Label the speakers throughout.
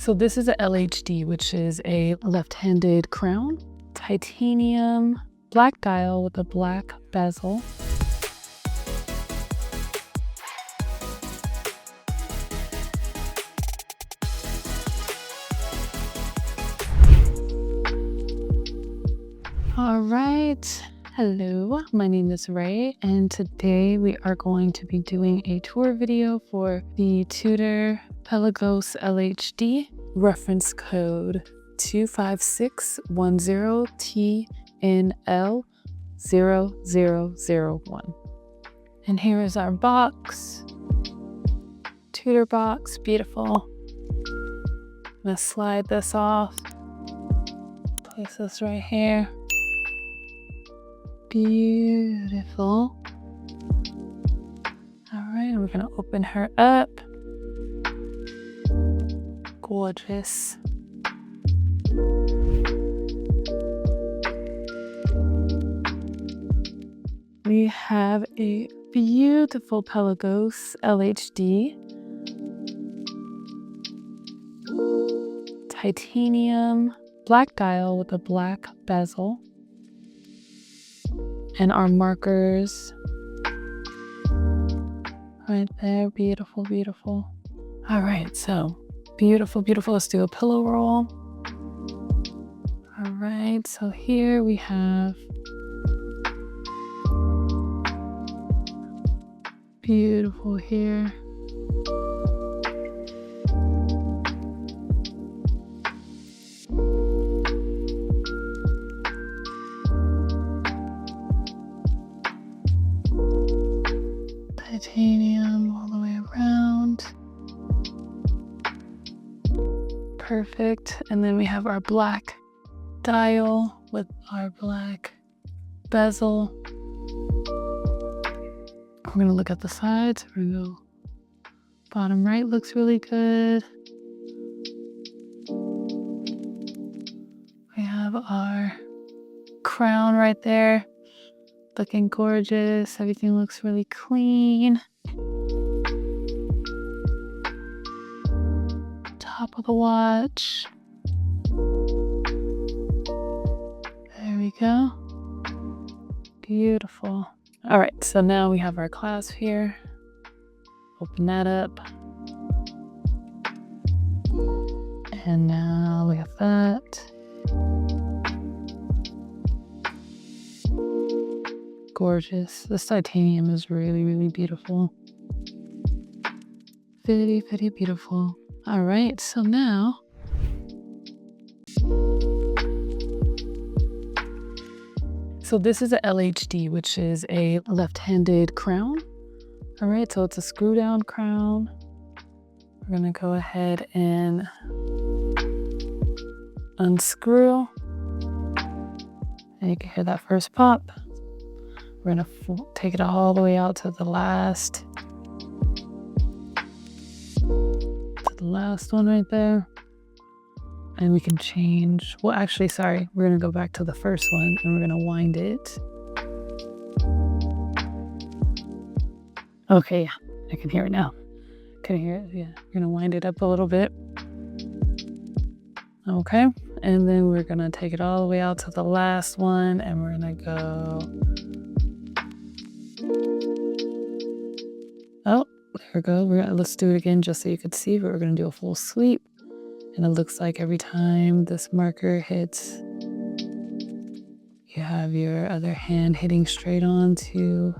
Speaker 1: So this is a LHD, which is a left-handed crown, titanium, black dial with a black bezel. All right, hello, my name is Ray, and today we are going to be doing a tour video for the Tudor Pelagos LHD, reference code 25610TNL0001. And here is our box, Tudor box, beautiful. I'm gonna slide this off, place this right here. Beautiful. All right, we're gonna open her up. Gorgeous. We have a beautiful Pelagos LHD. Titanium, black dial with a black bezel. And our markers right there. Beautiful, beautiful. All right, so beautiful, beautiful. Let's do a pillow roll. All right, so here we have beautiful here. Titanium all the way around. Perfect. And then we have our black dial with our black bezel. We're going to look at the sides. We're going to go bottom right, looks really good. We have our crown right there. Looking gorgeous. Everything looks really clean. Top of the watch. There we go. Beautiful. All right, so now we have our clasp here. Open that up. And now we have that. Gorgeous. This titanium is really, really beautiful. Very, very beautiful. All right, so now this is a LHD, which is a left-handed crown. All right, so it's a screw down crown. We're gonna go ahead and unscrew. And you can hear that first pop. We're gonna take it all the way out to the last one right there. And we can change, well, actually, sorry, we're gonna go back to the first one and we're gonna wind it. Okay, yeah, I can hear it now. Can you hear it? Yeah, we're gonna wind it up a little bit. Okay, and then we're gonna take it all the way out to the last one and we're gonna go. Oh, there we go. Let's do it again just so you could see, but we're gonna do a full sweep. And it looks like every time this marker hits, you have your other hand hitting straight on to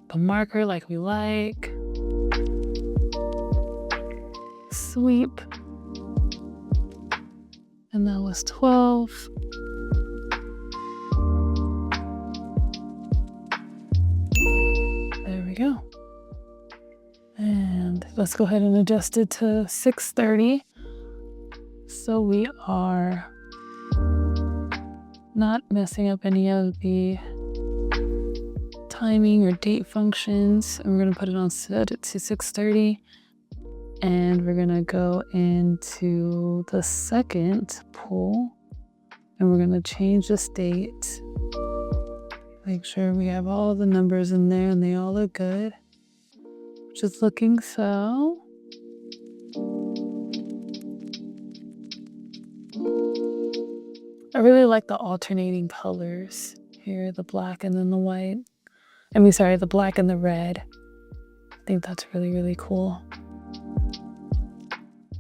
Speaker 1: the marker like we like. Sweep. And that was 12. There we go. And let's go ahead and adjust it to 6:30. So we are not messing up any of the timing or date functions. And we're gonna put it on set to 6:30. And we're gonna go into the second pull and we're gonna change this date. Make sure we have all the numbers in there and they all look good. Just looking so. really like the alternating colors here, the black and then the white. I mean, sorry, the black and the red. I think that's really, really cool.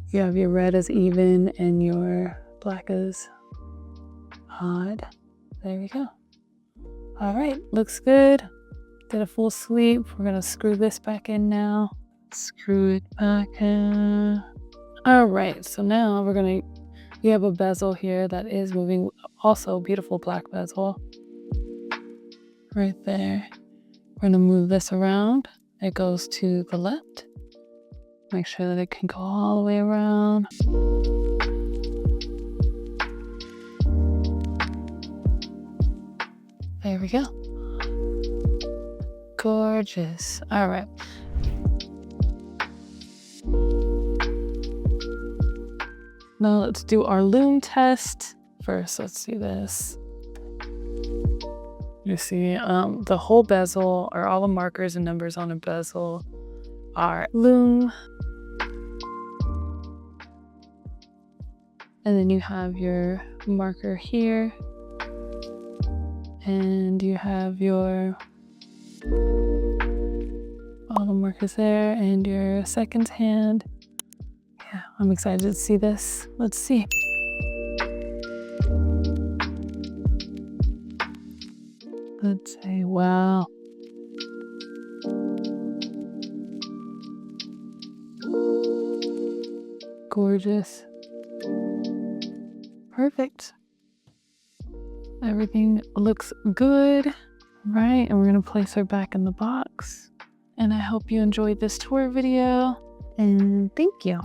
Speaker 1: You have your red as even and your black as odd. There we go. All right, looks good. Did a full sweep. We're gonna screw this back in now. Screw it back in. All right, so now you have a bezel here that is moving. Also beautiful black bezel. Right there. We're gonna move this around. It goes to the left. Make sure that it can go all the way around. There we go. Gorgeous. All right. Now let's do our Lume test. First, let's do this. You see the whole bezel, or all the markers and numbers on a bezel are Lume. And then you have your marker here. And you have your all the markers there and your second hand. Yeah, I'm excited to see this. Let's see. Let's say, wow. Gorgeous. Perfect. Everything looks good, right? And we're gonna place her back in the box. And I hope you enjoyed this tour video, and thank you.